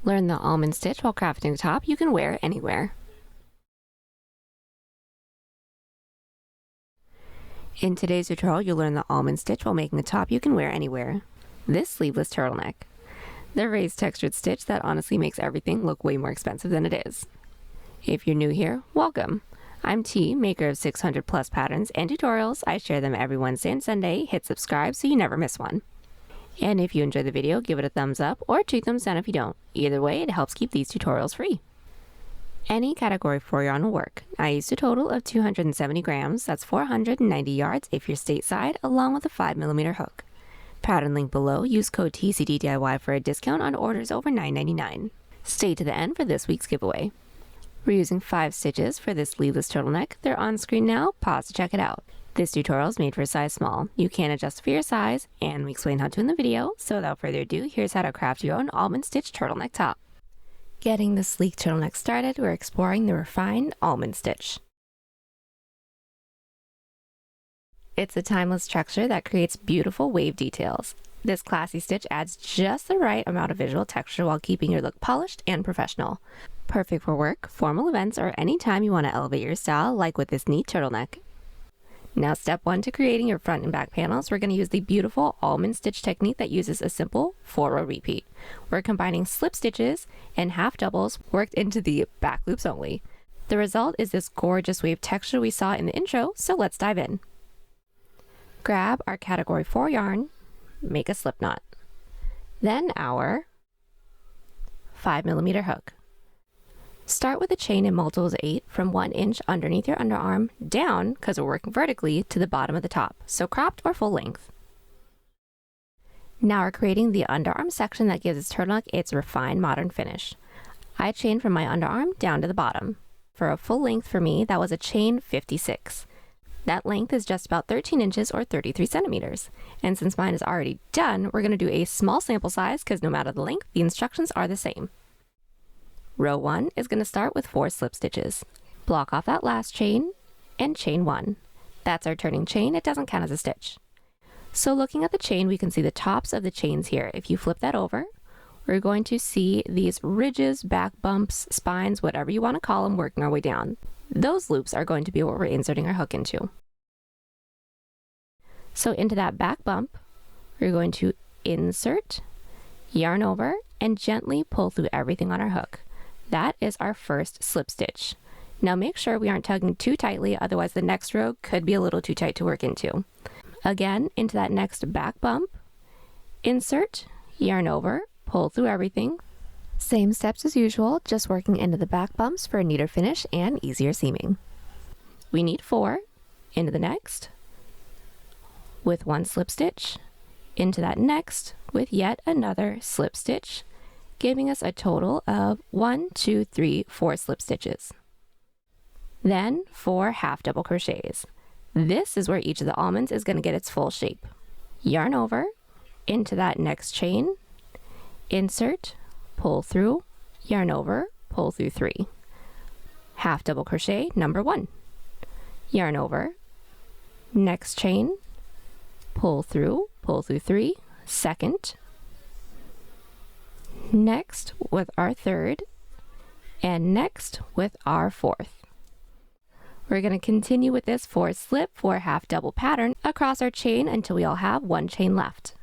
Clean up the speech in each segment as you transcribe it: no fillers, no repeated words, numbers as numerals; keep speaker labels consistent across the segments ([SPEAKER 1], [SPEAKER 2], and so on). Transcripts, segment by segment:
[SPEAKER 1] Learn the almond stitch while crafting a top you can wear anywhere. In today's tutorial, you'll learn the almond stitch while making a top you can wear anywhere. This sleeveless turtleneck. The raised textured stitch that honestly makes everything look way more expensive than it is. If you're new here, welcome. I'm T, maker of 600 plus patterns and tutorials. I share them every Wednesday and Sunday. Hit subscribe so you never miss one. And if you enjoy the video, give it a thumbs up or 2 thumbs down if you don't. Either way, it helps keep these tutorials free. Any category 4 yarn will work. I used a total of 270 grams, that's 490 yards if you're stateside, along with a 5mm hook. Pattern link below, use code TCDDIY for a discount on orders over $9.99. Stay to the end for this week's giveaway. We're using 5 stitches for this sleeveless turtleneck. They're on screen now, pause to check it out. This tutorial is made for a size small. You can adjust for your size, and we explain how to in the video, so without further ado, here's how to craft your own almond stitch turtleneck top. Getting the sleek turtleneck started, we're exploring the refined almond stitch. It's a timeless texture that creates beautiful wave details. This classy stitch adds just the right amount of visual texture while keeping your look polished and professional. Perfect for work, formal events, or any time you want to elevate your style, like with this neat turtleneck. Now step 1 to creating your front and back panels, we're going to use the beautiful almond stitch technique that uses a simple 4-row repeat. We're combining slip stitches and half doubles worked into the back loops only. The result is this gorgeous wave texture we saw in the intro, so let's dive in. Grab our category 4 yarn, make a slip knot. Then our 5mm hook. Start with a chain in multiples of 8 from 1 inch underneath your underarm down, because we're working vertically, to the bottom of the top, so cropped or full length. Now we're creating the underarm section that gives this turtleneck its refined modern finish. I chained from my underarm down to the bottom. For a full length for me, that was a chain 56. That length is just about 13 inches or 33 centimeters. And since mine is already done, we're going to do a small sample size because no matter the length, the instructions are the same. Row 1 is going to start with 4 slip stitches. Block off that last chain and chain 1. That's our turning chain, it doesn't count as a stitch. So looking at the chain, we can see the tops of the chains here. If you flip that over, we're going to see these ridges, back bumps, spines, whatever you want to call them, working our way down. Those loops are going to be what we're inserting our hook into. So into that back bump, we're going to insert, yarn over, and gently pull through everything on our hook. That is our first slip stitch. Now make sure we aren't tugging too tightly, otherwise the next row could be a little too tight to work into. Again, into that next back bump, insert, yarn over, pull through everything. Same steps as usual, just working into the back bumps for a neater finish and easier seaming. We need 4, into the next, with 1 slip stitch, into that next, with yet another slip stitch, giving us a total of 1, 2, 3, 4 slip stitches. Then 4 half double crochets. This is where each of the almonds is going to get its full shape. Yarn over, into that next chain, insert, pull through, yarn over, pull through 3. Half double crochet number 1. Yarn over, next chain, pull through 3, second, next with our 3rd, and next with our 4th. We're going to continue with this 4 slip, 4 half double pattern across our chain until we all have 1 chain left.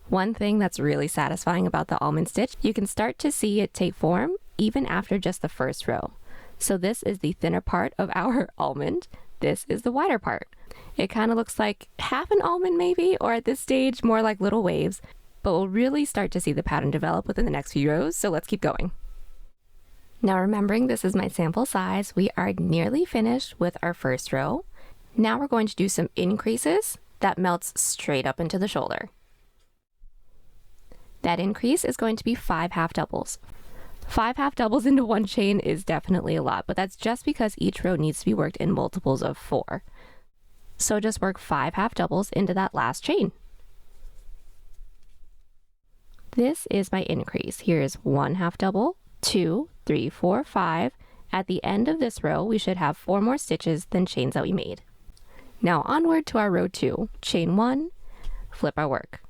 [SPEAKER 1] One thing that's really satisfying about the almond stitch, you can start to see it take form even after just the first row. So this is the thinner part of our almond. This is the wider part. It kind of looks like half an almond maybe, or at this stage more like little waves. But we'll really start to see the pattern develop within the next few rows, so let's keep going. Now remembering this is my sample size, we are nearly finished with our first row. Now we're going to do some increases that melts straight up into the shoulder. That increase is going to be 5 half doubles. 5 half doubles into 1 chain is definitely a lot, but that's just because each row needs to be worked in multiples of 4. So just work 5 half doubles into that last chain. This is my increase. Here is 1 half double, 2, 3, 4, 5. At the end of this row, we should have 4 more stitches than chains that we made. Now onward to our row 2. Chain 1, flip our work.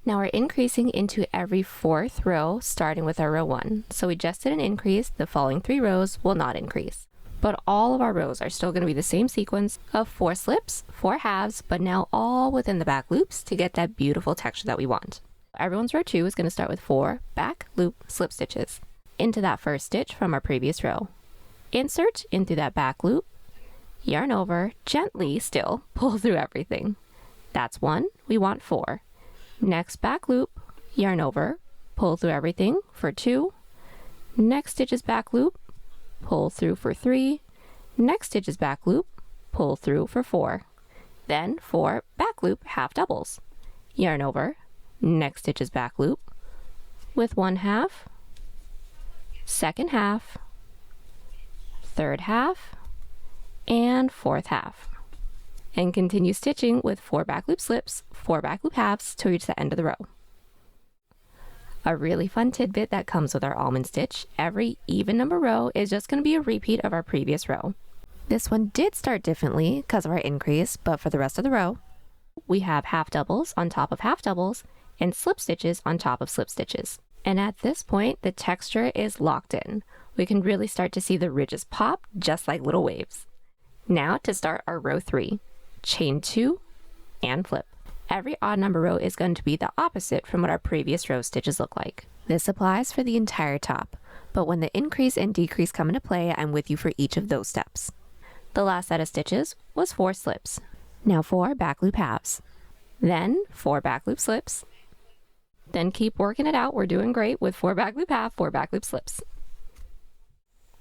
[SPEAKER 1] Now we're increasing into every 4th row, starting with our row 1. So we just did an increase, the following 3 rows will not increase. But all of our rows are still going to be the same sequence of 4 slips, 4 halves, but now all within the back loops to get that beautiful texture that we want. Everyone's row 2 is going to start with 4 back loop slip stitches into that first stitch from our previous row. Insert in through that back loop, yarn over, gently still pull through everything. That's 1, we want 4. Next back loop, yarn over, pull through everything for 2. Next stitch is back loop, pull through for 3. Next stitch is back loop, pull through for 4. Then 4 back loop half doubles. Yarn over, next stitch is back loop with 1 half, 2nd half, 3rd half, and 4th half. And continue stitching with 4 back loop slips, 4 back loop halves to reach the end of the row. A really fun tidbit that comes with our almond stitch, every even number row is just going to be a repeat of our previous row. This one did start differently because of our increase, but for the rest of the row, we have half doubles on top of half doubles and slip stitches on top of slip stitches. And at this point, the texture is locked in. We can really start to see the ridges pop just like little waves. Now to start our row 3. Chain 2 and flip. Every odd number row is going to be the opposite from what our previous row stitches look like. This applies for the entire top, but when the increase and decrease come into play, I'm with you for each of those steps. The last set of stitches was 4 slips. Now 4 back loop halves. Then 4 back loop slips. Then keep working it out, we're doing great with 4 back loop half, 4 back loop slips.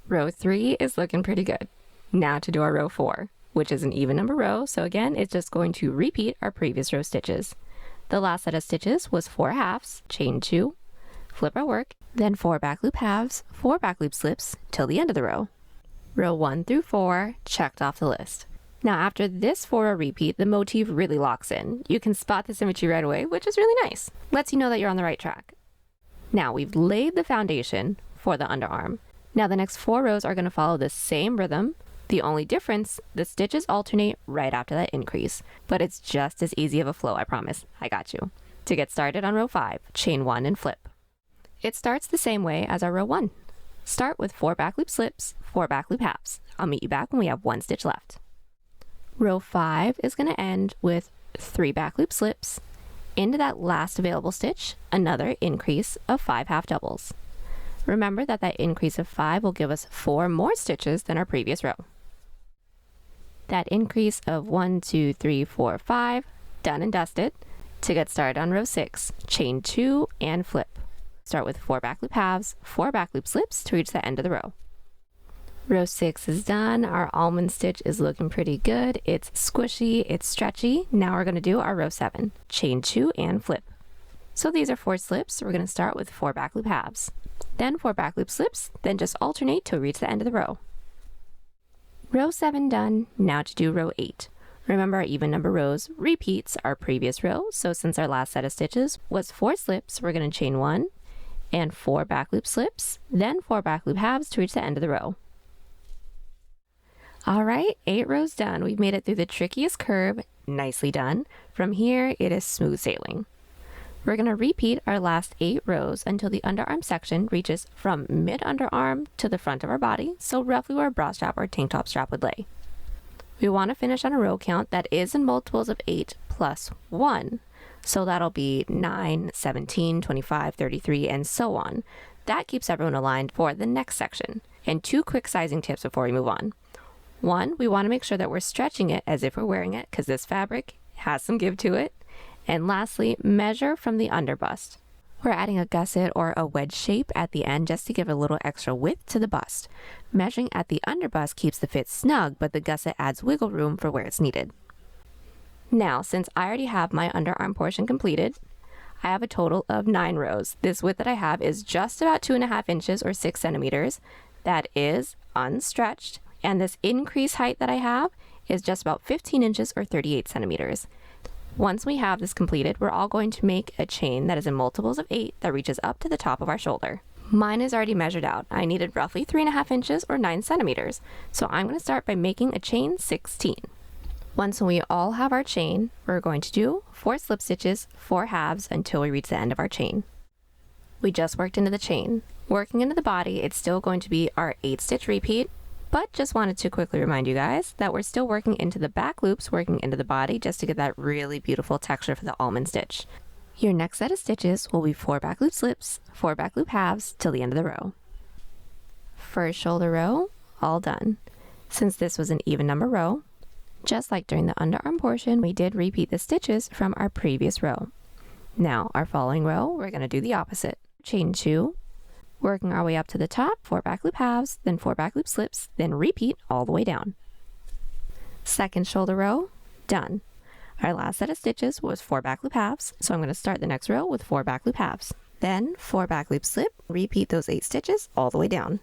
[SPEAKER 1] Row 3 is looking pretty good. Now to do our row 4. Which is an even number row, so again, it's just going to repeat our previous row stitches. The last set of stitches was 4 halves, chain 2, flip our work, then 4 back loop halves, 4 back loop slips till the end of the row. Row 1 through 4 checked off the list. Now after this 4-row repeat, the motif really locks in. You can spot the symmetry right away, which is really nice. Lets you know that you're on the right track. Now we've laid the foundation for the underarm. Now the next 4 rows are going to follow the same rhythm. The only difference, the stitches alternate right after that increase, but it's just as easy of a flow, I promise. I got you. To get started on row 5, chain 1 and flip. It starts the same way as our row 1. Start with 4 back loop slips, 4 back loop halves. I'll meet you back when we have 1 stitch left. Row 5 is going to end with 3 back loop slips. Into that last available stitch, another increase of 5 half doubles. Remember that increase of 5 will give us 4 more stitches than our previous row. That increase of 1, 2, 3, 4, 5, done and dusted. To get started on row 6, chain 2 and flip. Start with 4 back loop halves, 4 back loop slips to reach the end of the row. Row 6 is done. Our almond stitch is looking pretty good. It's squishy, it's stretchy. Now we're going to do our row 7, chain 2 and flip. So these are 4 slips. We're going to start with 4 back loop halves, then 4 back loop slips, then just alternate to reach the end of the row. Row 7 done. Now to do row 8. Remember our even number rows repeats our previous row, so since our last set of stitches was 4 slips, we're going to chain 1 and 4 back loop slips, then 4 back loop halves to reach the end of the row. Alright, 8 rows done. We've made it through the trickiest curve. Nicely done. From here, it is smooth sailing. We're going to repeat our last 8 rows until the underarm section reaches from mid-underarm to the front of our body, so roughly where a bra strap or tank top strap would lay. We want to finish on a row count that is in multiples of 8 plus 1, so that'll be 9, 17, 25, 33, and so on. That keeps everyone aligned for the next section. And 2 quick sizing tips before we move on. 1, we want to make sure that we're stretching it as if we're wearing it, because this fabric has some give to it. And lastly, measure from the underbust. We're adding a gusset or a wedge shape at the end just to give a little extra width to the bust. Measuring at the underbust keeps the fit snug, but the gusset adds wiggle room for where it's needed. Now, since I already have my underarm portion completed, I have a total of 9 rows. This width that I have is just about 2.5 inches or 6 centimeters. That is unstretched, and this increase height that I have is just about 15 inches or 38 centimeters. Once we have this completed, we're all going to make a chain that is in multiples of 8 that reaches up to the top of our shoulder. Mine is already measured out. I needed roughly 3.5 inches or 9 centimeters. So I'm going to start by making a chain 16. Once we all have our chain, we're going to do 4 slip stitches, 4 halves until we reach the end of our chain. We just worked into the chain. Working into the body, it's still going to be our 8 stitch repeat, but just wanted to quickly remind you guys that we're still working into the back loops, working into the body just to get that really beautiful texture for the almond stitch. Your next set of stitches will be 4 back loop slips, 4 back loop halves till the end of the row. First shoulder row, all done. Since this was an even number row, just like during the underarm portion, we did repeat the stitches from our previous row. Now, our following row, we're going to do the opposite. Chain 2, working our way up to the top, 4 back loop halves, then 4 back loop slips, then repeat all the way down. Second shoulder row, done. Our last set of stitches was 4 back loop halves, so I'm going to start the next row with 4 back loop halves. Then 4 back loop slip, repeat those 8 stitches all the way down.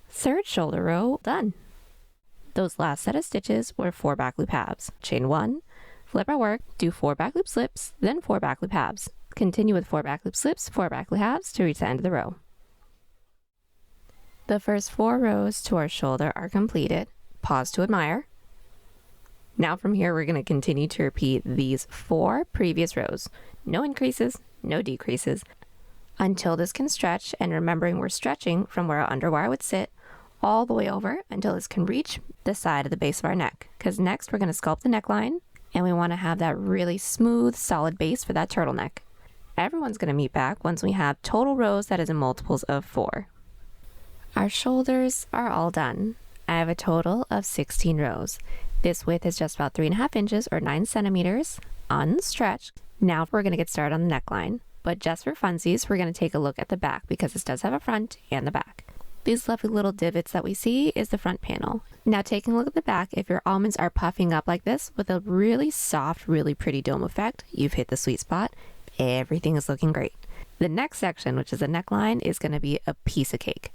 [SPEAKER 1] Third shoulder row, done. Those last set of stitches were 4 back loop halves. Chain 1, flip our work, do 4 back loop slips, then 4 back loop halves. Continue with 4 back loop slips, 4 back loop halves to reach the end of the row. The first 4 rows to our shoulder are completed. Pause to admire. Now from here, we're going to continue to repeat these 4 previous rows. No increases, no decreases, until this can stretch, and remembering we're stretching from where our underwire would sit all the way over until this can reach the side of the base of our neck. Because next we're going to sculpt the neckline, and we want to have that really smooth, solid base for that turtleneck. Everyone's going to meet back once we have total rows that is in multiples of 4. Our shoulders are all done. I have a total of 16 rows. This width is just about 3.5 inches or 9 centimeters, unstretched. Now we're going to get started on the neckline. But just for funsies, we're going to take a look at the back because this does have a front and the back. These lovely little divots that we see is the front panel. Now taking a look at the back, if your almonds are puffing up like this with a really soft, really pretty dome effect, you've hit the sweet spot. Everything is looking great. The next section, which is the neckline, is going to be a piece of cake.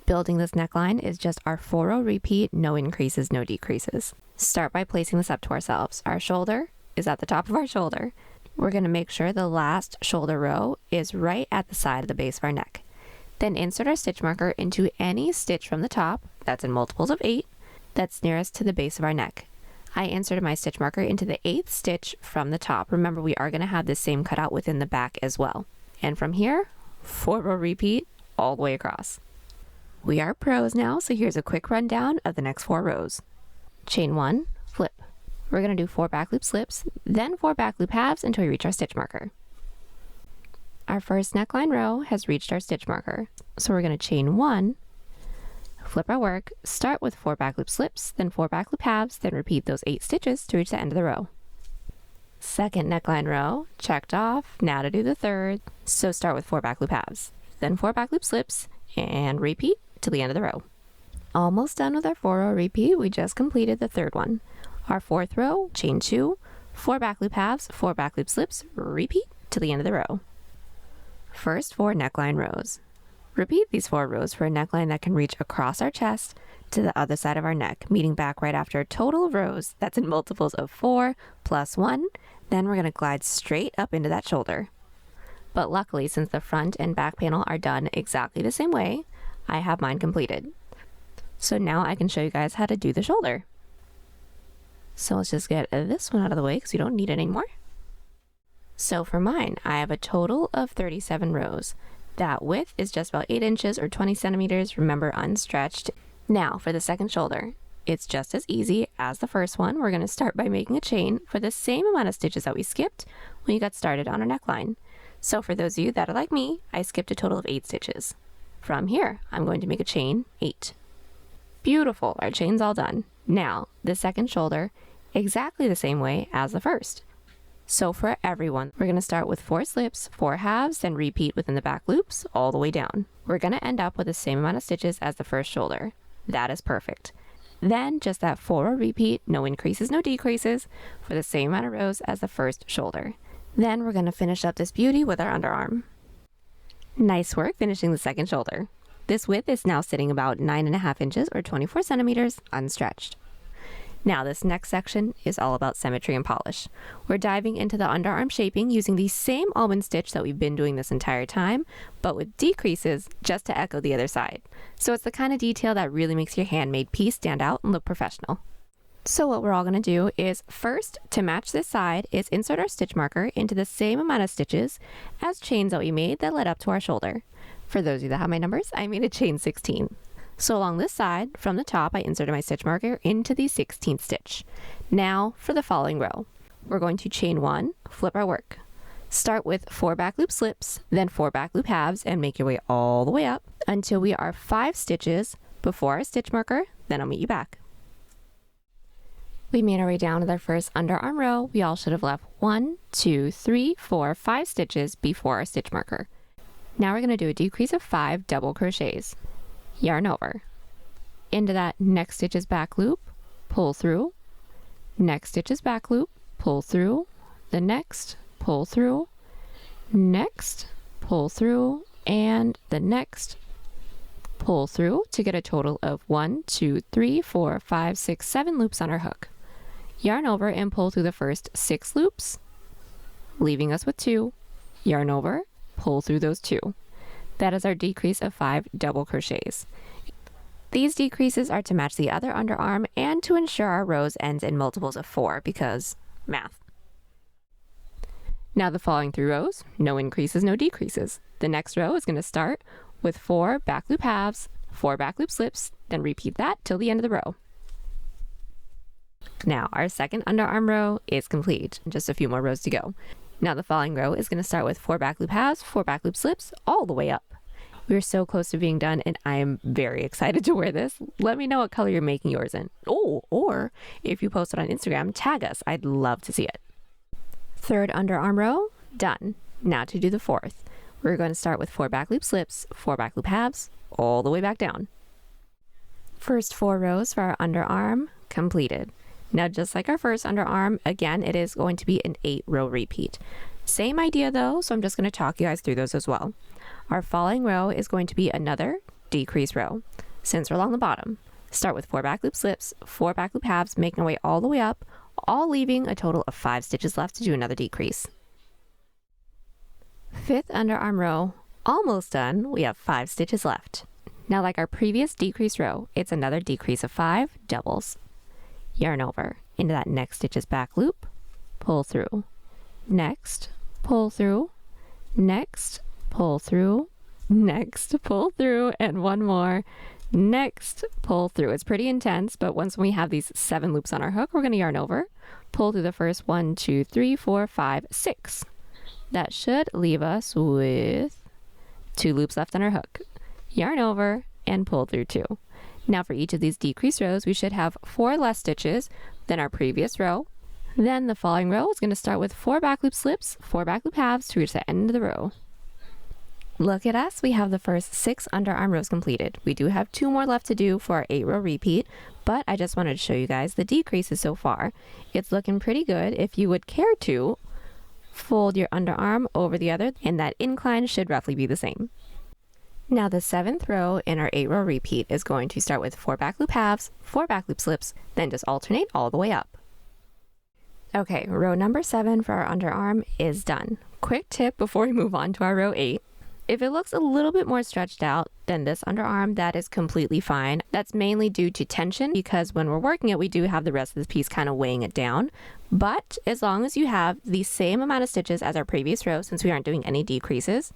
[SPEAKER 1] Building this neckline is just our 4-row repeat, no increases, no decreases. Start by placing this up to ourselves. Our shoulder is at the top of our shoulder. We're going to make sure the last shoulder row is right at the side of the base of our neck. Then insert our stitch marker into any stitch from the top, that's in multiples of 8, that's nearest to the base of our neck. I inserted my stitch marker into the 8th stitch from the top. Remember, we are going to have the same cutout within the back as well. And from here, 4-row repeat all the way across. We are pros now, so here's a quick rundown of the next 4 rows. Chain 1, flip. We're going to do 4 back loop slips, then 4 back loop halves until we reach our stitch marker. Our first neckline row has reached our stitch marker, so we're going to chain 1, flip our work, start with 4 back loop slips, then 4 back loop halves, then repeat those 8 stitches to reach the end of the row. Second neckline row, checked off. Now to do the third, so start with 4 back loop halves, then 4 back loop slips, and repeat to the end of the row. Almost done with our 4-row repeat, we just completed the third one. Our 4th row, chain 2, 4 back loop halves, 4 back loop slips, repeat to the end of the row. First 4 neckline rows. Repeat these 4 rows for a neckline that can reach across our chest to the other side of our neck, meeting back right after a total of rows that's in multiples of 4 plus 1. Then we're going to glide straight up into that shoulder. But luckily, since the front and back panel are done exactly the same way, I have mine completed. So now I can show you guys how to do the shoulder. So let's just get this one out of the way because you don't need it anymore. So for mine, I have a total of 37 rows. That width is just about 8 inches or 20 centimeters, remember unstretched. Now for the second shoulder, it's just as easy as the first one. We're going to start by making a chain for the same amount of stitches that we skipped when you got started on our neckline. So for those of you that are like me, I skipped a total of 8 stitches. From here, I'm going to make a chain 8. Beautiful, our chain's all done. Now, the second shoulder, exactly the same way as the first. So for everyone, we're going to start with 4 slips, 4 halves, then repeat within the back loops all the way down. We're going to end up with the same amount of stitches as the first shoulder. That is perfect. Then just that 4-row repeat, no increases, no decreases, for the same amount of rows as the first shoulder. Then we're going to finish up this beauty with our underarm. Nice work finishing the second shoulder. This width is now sitting about 9.5 inches or 24 centimeters unstretched. Now this next section is all about symmetry and polish. We're diving into the underarm shaping using the same almond stitch that we've been doing this entire time, but with decreases just to echo the other side. So it's the kind of detail that really makes your handmade piece stand out and look professional. So what we're all going to do is first, to match this side, is insert our stitch marker into the same amount of stitches as chains that we made that led up to our shoulder. For those of you that have my numbers, I made a chain 16. So along this side, from the top, I inserted my stitch marker into the 16th stitch. Now for the following row. We're going to chain 1, flip our work. Start with 4 back loop slips, then 4 back loop halves, and make your way all the way up until we are 5 stitches before our stitch marker, then I'll meet you back. We made our way down to our first underarm row. We all should have left 1, 2, 3, 4, 5 stitches before our stitch marker. Now we're going to do a decrease of 5 double crochets. Yarn over. Into that next stitch's back loop, pull through. Next stitch's back loop, pull through. The next, pull through. Next, pull through. And the next, pull through to get a total of 1, 2, 3, 4, 5, 6, 7 loops on our hook. Yarn over and pull through the first 6 loops, leaving us with 2. Yarn over, pull through those 2. That is our decrease of 5 double crochets. These decreases are to match the other underarm and to ensure our rows ends in multiples of 4 because math. Now the following 3 rows, no increases, no decreases. The next row is going to start with 4 back loop halves, 4 back loop slips, then repeat that till the end of the row. Now our second underarm row is complete. Just a few more rows to go. Now the following row is going to start with 4 back loop halves, 4 back loop slips, all the way up. We're so close to being done and I am very excited to wear this. Let me know what color you're making yours in. Oh, or if you post it on Instagram, tag us. I'd love to see it. Third underarm row, done. Now to do the fourth. We're going to start with 4 back loop slips, 4 back loop halves, all the way back down. First 4 rows for our underarm completed. Now just like our first underarm, again, it is going to be an 8-row repeat. Same idea though, so I'm just going to talk you guys through those as well. Our following row is going to be another decrease row. Since we're along the bottom, start with 4 back loop slips, 4 back loop halves, making our way all the way up, all leaving a total of 5 stitches left to do another decrease. Fifth underarm row, almost done. We have 5 stitches left. Now like our previous decrease row, it's another decrease of 5 doubles. Yarn over into that next stitch's back loop, pull through. Next, pull through. Next, pull through. Next, pull through, and one more. Next, pull through. It's pretty intense, but once we have these 7 loops on our hook, we're going to yarn over, pull through the first 1, 2, 3, 4, 5, 6. That should leave us with 2 loops left on our hook. Yarn over and pull through 2. Now for each of these decrease rows, we should have 4 less stitches than our previous row. Then the following row is going to start with 4 back loop slips, 4 back loop halves to reach the end of the row. Look at us, we have the first 6 underarm rows completed. We do have 2 more left to do for our 8-row repeat, but I just wanted to show you guys the decreases so far. It's looking pretty good. If you would care to, fold your underarm over the other, and that incline should roughly be the same. Now the 7th row in our 8-row repeat is going to start with 4 back loop halves, 4 back loop slips, then just alternate all the way up. Okay, row number 7 for our underarm is done. Quick tip before we move on to our row 8. If it looks a little bit more stretched out than this underarm, that is completely fine. That's mainly due to tension because when we're working it, we do have the rest of this piece kind of weighing it down. But as long as you have the same amount of stitches as our previous row, since we aren't doing any decreases,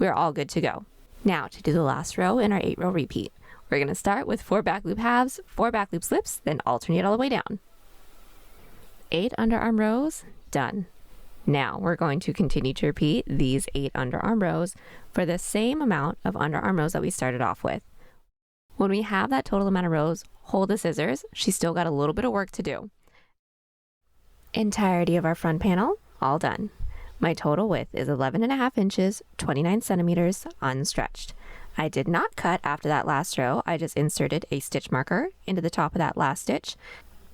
[SPEAKER 1] we're all good to go. Now to do the last row in our 8-row repeat. We're going to start with 4 back loop halves, 4 back loop slips, then alternate all the way down. 8 underarm rows, done. Now we're going to continue to repeat these 8 underarm rows for the same amount of underarm rows that we started off with. When we have that total amount of rows, hold the scissors. She's still got a little bit of work to do. Entirety of our front panel, all done. My total width is 11.5 inches, 29 centimeters, unstretched. I did not cut after that last row. I just inserted a stitch marker into the top of that last stitch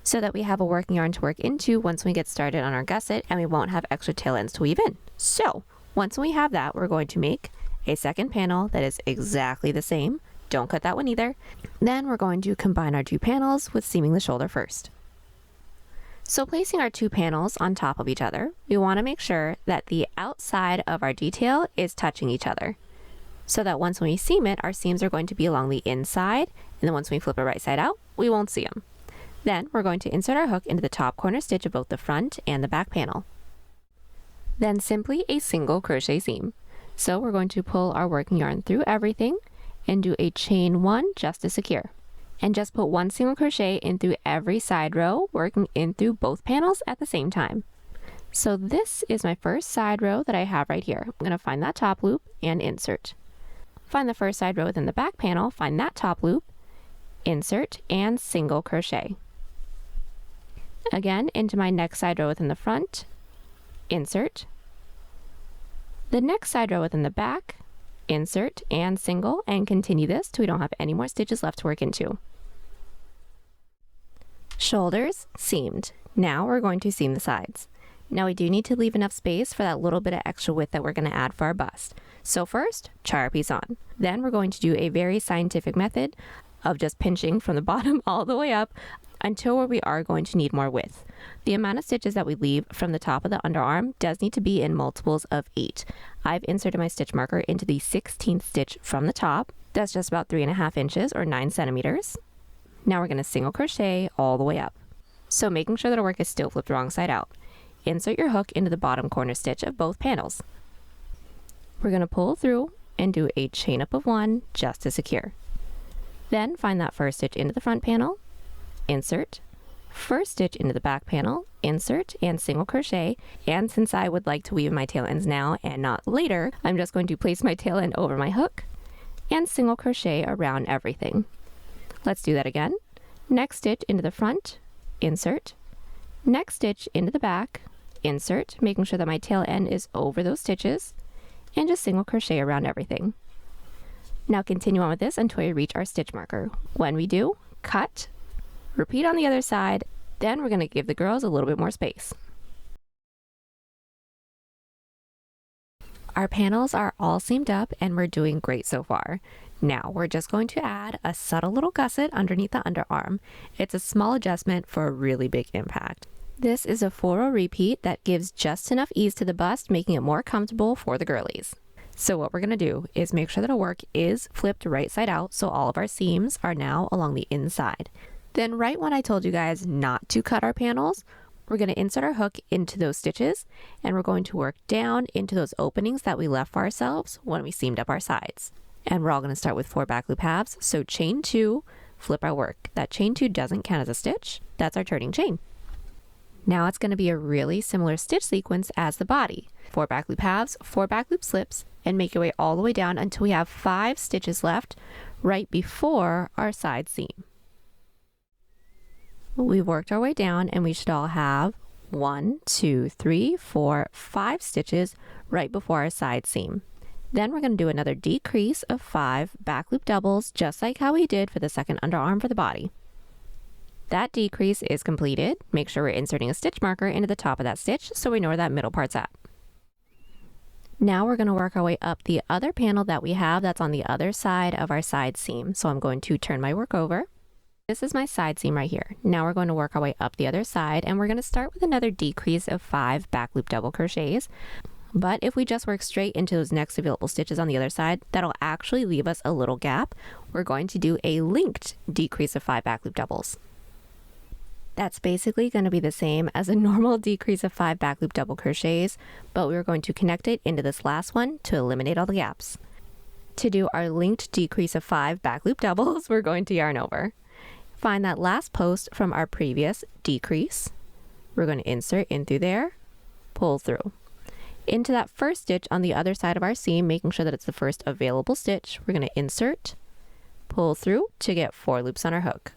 [SPEAKER 1] so that we have a working yarn to work into once we get started on our gusset and we won't have extra tail ends to weave in. So once we have that, we're going to make a second panel that is exactly the same. Don't cut that one either. Then we're going to combine our 2 panels with seaming the shoulder first. So placing our 2 panels on top of each other, we want to make sure that the outside of our detail is touching each other. So that once when we seam it, our seams are going to be along the inside, and then once we flip it right side out, we won't see them. Then we're going to insert our hook into the top corner stitch of both the front and the back panel. Then simply a single crochet seam. So we're going to pull our working yarn through everything and do a chain 1 just to secure. And just put 1 single crochet in through every side row, working in through both panels at the same time. So this is my first side row that I have right here. I'm going to find that top loop and insert. Find the first side row within the back panel, find that top loop, insert, and single crochet. Again, into my next side row within the front, insert. The next side row within the back, insert and single, and continue this till we don't have any more stitches left to work into. Shoulders seamed. Now we're going to seam the sides. Now we do need to leave enough space for that little bit of extra width that we're going to add for our bust. So first, try our piece on. Then we're going to do a very scientific method of just pinching from the bottom all the way up until where we are going to need more width. The amount of stitches that we leave from the top of the underarm does need to be in multiples of 8. I've inserted my stitch marker into the 16th stitch from the top. That's just about 3.5 inches or 9 centimeters. Now we're going to single crochet all the way up. So making sure that our work is still flipped wrong side out. Insert your hook into the bottom corner stitch of both panels. We're going to pull through and do a chain up of 1 just to secure. Then find that first stitch into the front panel, insert, first stitch into the back panel, insert, and single crochet. And since I would like to weave my tail ends now and not later, I'm just going to place my tail end over my hook and single crochet around everything. Let's do that again. Next stitch into the front, insert, next stitch into the back, insert, making sure that my tail end is over those stitches, and just single crochet around everything. Now continue on with this until we reach our stitch marker. When we do, cut, repeat on the other side, then we're going to give the girls a little bit more space. Our panels are all seamed up and we're doing great so far. Now we're just going to add a subtle little gusset underneath the underarm. It's a small adjustment for a really big impact. This is a 4-row repeat that gives just enough ease to the bust, making it more comfortable for the girlies. So what we're going to do is make sure that our work is flipped right side out so all of our seams are now along the inside. Then right when I told you guys not to cut our panels, we're going to insert our hook into those stitches and we're going to work down into those openings that we left for ourselves when we seamed up our sides. And we're all going to start with 4 back loop halves. So chain 2, flip our work. That chain 2 doesn't count as a stitch. That's our turning chain. Now it's going to be a really similar stitch sequence as the body. 4 back loop halves, 4 back loop slips, and make your way all the way down until we have 5 stitches left right before our side seam. We've worked our way down and we should all have 1, 2, 3, 4, 5 stitches right before our side seam. Then we're going to do another decrease of 5 back loop doubles, just like how we did for the second underarm for the body. That decrease is completed. Make sure we're inserting a stitch marker into the top of that stitch so we know where that middle part's at. Now we're going to work our way up the other panel that we have that's on the other side of our side seam. So I'm going to turn my work over. This is my side seam right here. Now we're going to work our way up the other side and we're going to start with another decrease of 5 back loop double crochets. But if we just work straight into those next available stitches on the other side, that'll actually leave us a little gap. We're going to do a linked decrease of 5 back loop doubles. That's basically going to be the same as a normal decrease of 5 back loop double crochets, but we're going to connect it into this last one to eliminate all the gaps. To do our linked decrease of 5 back loop doubles, we're going to yarn over. Find that last post from our previous decrease. We're going to insert in through there, pull through. Into that first stitch on the other side of our seam, making sure that it's the first available stitch, we're going to insert, pull through to get 4 loops on our hook.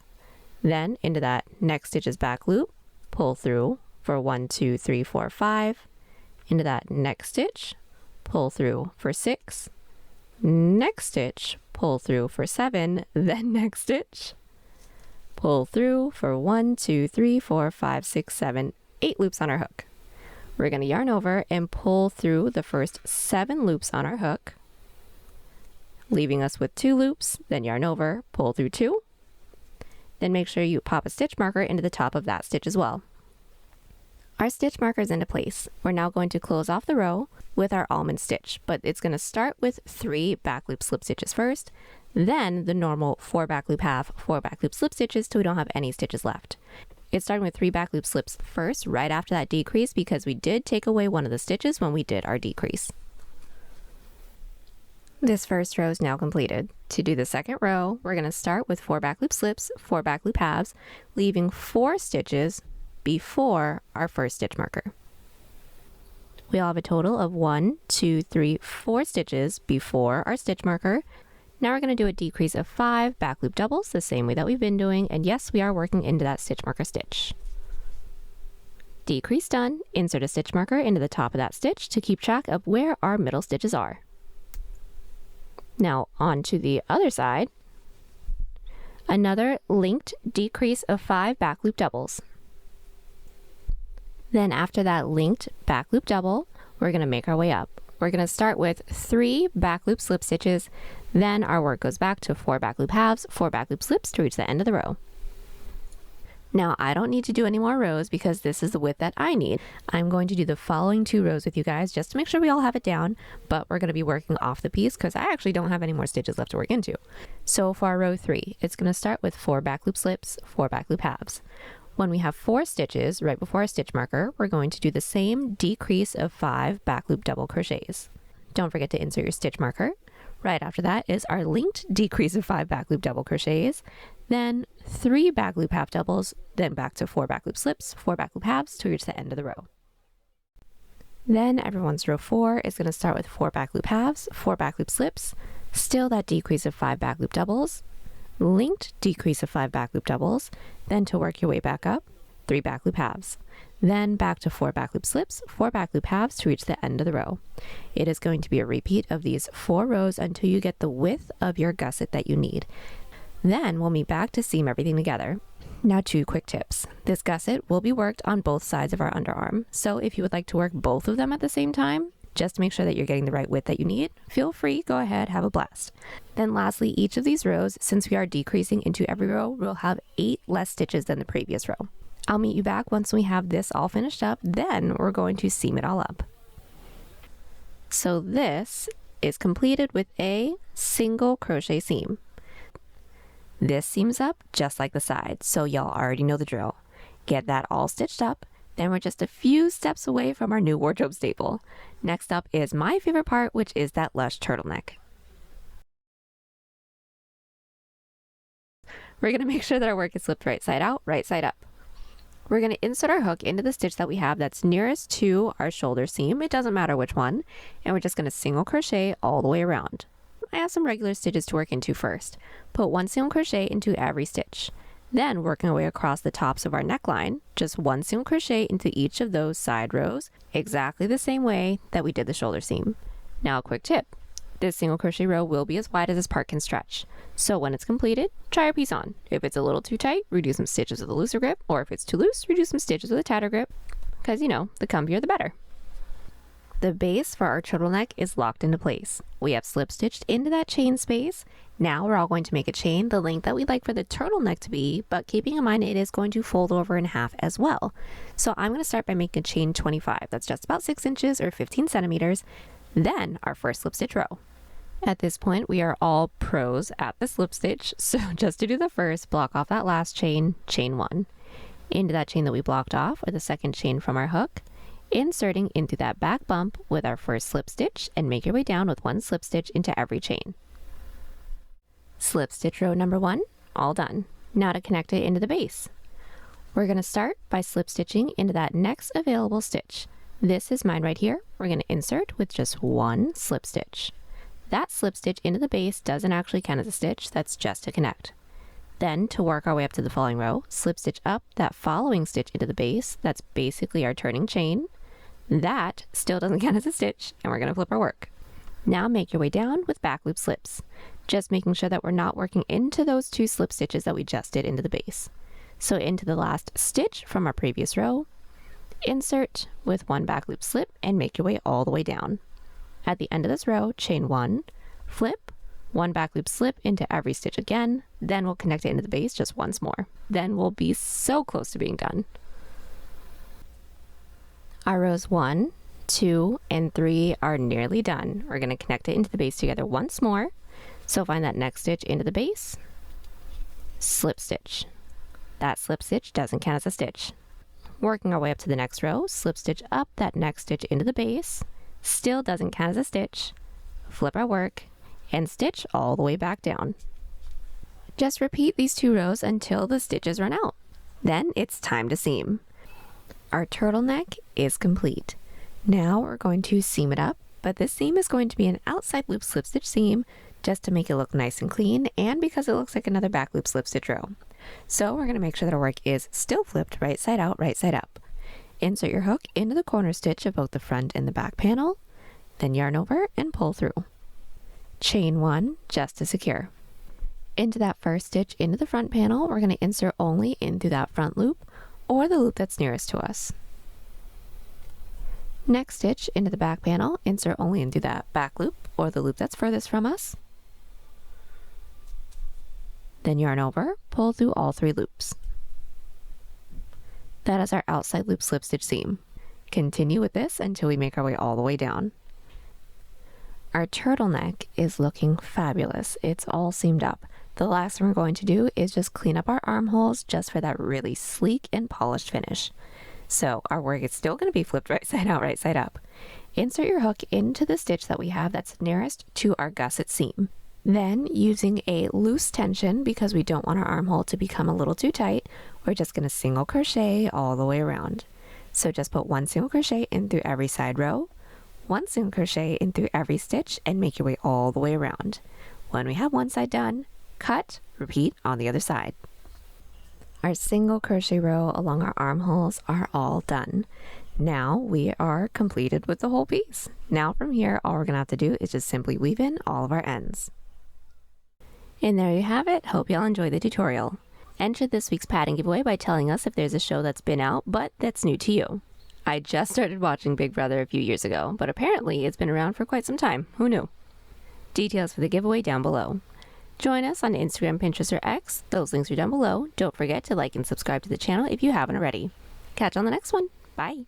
[SPEAKER 1] Then into that next stitch's back loop, pull through for 1, 2, 3, 4, 5. Into that next stitch, pull through for 6. Next stitch, pull through for 7. Then next stitch, pull through for 1, 2, 3, 4, 5, 6, 7, 8 loops on our hook. We're going to yarn over and pull through the first 7 loops on our hook, leaving us with 2 loops, then yarn over, pull through 2. Then make sure you pop a stitch marker into the top of that stitch as well. Our stitch marker is into place. We're now going to close off the row with our almond stitch, but it's going to start with 3 back loop slip stitches first, Then the normal 4 back loop half, 4 back loop slip stitches till we don't have any stitches left. It's starting with 3 back loop slips first, right after that decrease, because we did take away one of the stitches when we did our decrease. This first row is now completed. To do the second row, we're going to start with 4 back loop slips, 4 back loop halves, leaving 4 stitches before our first stitch marker. We'll have a total of 1, 2, 3, 4 stitches before our stitch marker. Now we're going to do a decrease of 5 back loop doubles, the same way that we've been doing, and yes, we are working into that stitch marker stitch. Decrease done, insert a stitch marker into the top of that stitch to keep track of where our middle stitches are. Now on to the other side, another linked decrease of 5 back loop doubles. Then after that linked back loop double, we're going to make our way up. We're going to start with 3 back loop slip stitches, then our work goes back to 4 back loop halves, 4 back loop slips to reach the end of the row. Now I don't need to do any more rows because this is the width that I need. I'm going to do the following 2 rows with you guys just to make sure we all have it down, but we're going to be working off the piece because I actually don't have any more stitches left to work into. So for our row 3, it's going to start with 4 back loop slips, 4 back loop halves. When we have 4 stitches right before our stitch marker, we're going to do the same decrease of 5 back loop double crochets. Don't forget to insert your stitch marker. Right after that is our linked decrease of 5 back loop double crochets, then 3 back loop half doubles, then back to 4 back loop slips, 4 back loop halves to reach the end of the row. Then everyone's row 4 is going to start with 4 back loop halves, 4 back loop slips, still that decrease of 5 back loop doubles, linked decrease of 5 back loop doubles, then to work your way back up, 3 back loop halves, then back to 4 back loop slips, 4 back loop halves to reach the end of the row. It is going to be a repeat of these 4 rows until you get the width of your gusset that you need. Then we'll meet back to seam everything together. Now 2 quick tips. This gusset will be worked on both sides of our underarm, so if you would like to work both of them at the same time, just to make sure that you're getting the right width that you need, feel free, go ahead, have a blast. Then lastly, each of these rows, since we are decreasing into every row, will have 8 less stitches than the previous row. I'll meet you back once we have this all finished up, then we're going to seam it all up. So this is completed with a single crochet seam. This seams up just like the side, so y'all already know the drill. Get that all stitched up, then we're just a few steps away from our new wardrobe staple. Next up is my favorite part, which is that lush turtleneck. We're going to make sure that our work is slipped right side out, right side up. We're going to insert our hook into the stitch that we have that's nearest to our shoulder seam. It doesn't matter which one. And we're just going to single crochet all the way around. I have some regular stitches to work into first. Put 1 single crochet into every stitch. Then working our way across the tops of our neckline, just 1 single crochet into each of those side rows, exactly the same way that we did the shoulder seam. Now a quick tip. This single crochet row will be as wide as this part can stretch. So when it's completed, try your piece on. If it's a little too tight, reduce some stitches with a looser grip, or if it's too loose, reduce some stitches with a tighter grip, because you know, the comfier the better. The base for our turtleneck is locked into place. We have slip stitched into that chain space. Now we're all going to make a chain the length that we'd like for the turtleneck to be, but keeping in mind it is going to fold over in half as well. So I'm going to start by making a chain 25. That's just about 6 inches or 15 centimeters. Then our first slip stitch row. At this point, we are all pros at the slip stitch, so just to do the first, block off that last chain, chain 1. Into that chain that we blocked off, or the second chain from our hook, inserting into that back bump with our first slip stitch, and make your way down with 1 slip stitch into every chain. Slip stitch row number 1, all done. Now to connect it into the base. We're going to start by slip stitching into that next available stitch. This is mine right here. We're going to insert with just 1 slip stitch. That slip stitch into the base doesn't actually count as a stitch, that's just to connect. Then to work our way up to the following row, slip stitch up that following stitch into the base, that's basically our turning chain. That still doesn't count as a stitch, and we're going to flip our work. Now make your way down with back loop slips, just making sure that we're not working into those 2 slip stitches that we just did into the base. So into the last stitch from our previous row, insert with 1 back loop slip and make your way all the way down. At the end of this row, chain 1, flip, 1 back loop slip into every stitch again, then we'll connect it into the base just once more. Then we'll be so close to being done. Our rows 1, 2, and 3 are nearly done. We're going to connect it into the base together once more. So find that next stitch into the base, slip stitch. That slip stitch doesn't count as a stitch. Working our way up to the next row, slip stitch up that next stitch into the base, still doesn't count as a stitch, flip our work, and stitch all the way back down. Just repeat these 2 rows until the stitches run out. Then it's time to seam. Our turtleneck is complete. Now we're going to seam it up, but this seam is going to be an outside loop slip stitch seam just to make it look nice and clean and because it looks like another back loop slip stitch row. So we're going to make sure that our work is still flipped right side out, right side up. Insert your hook into the corner stitch of both the front and the back panel, then yarn over and pull through. Chain 1 just to secure. Into that first stitch into the front panel, we're going to insert only into that front loop or the loop that's nearest to us. Next stitch into the back panel, insert only into that back loop or the loop that's furthest from us. Then yarn over, pull through all 3 loops. That is our outside loop slip stitch seam. Continue with this until we make our way all the way down. Our turtleneck is looking fabulous. It's all seamed up. The last thing we're going to do is just clean up our armholes just for that really sleek and polished finish. So our work is still going to be flipped right side out, right side up. Insert your hook into the stitch that we have that's nearest to our gusset seam. Then, using a loose tension, because we don't want our armhole to become a little too tight, we're just going to single crochet all the way around. So just put 1 single crochet in through every side row, 1 single crochet in through every stitch, and make your way all the way around. When we have one side done, cut, repeat on the other side. Our single crochet row along our armholes are all done. Now we are completed with the whole piece. Now from here, all we're going to have to do is just simply weave in all of our ends. And there you have it. Hope y'all enjoyed the tutorial. Enter this week's pattern giveaway by telling us if there's a show that's been out but that's new to you. I just started watching Big Brother a few years ago, but apparently it's been around for quite some time. Who knew? Details for the giveaway down below. Join us on Instagram, Pinterest, or X. Those links are down below. Don't forget to like and subscribe to the channel if you haven't already. Catch you on the next one. Bye.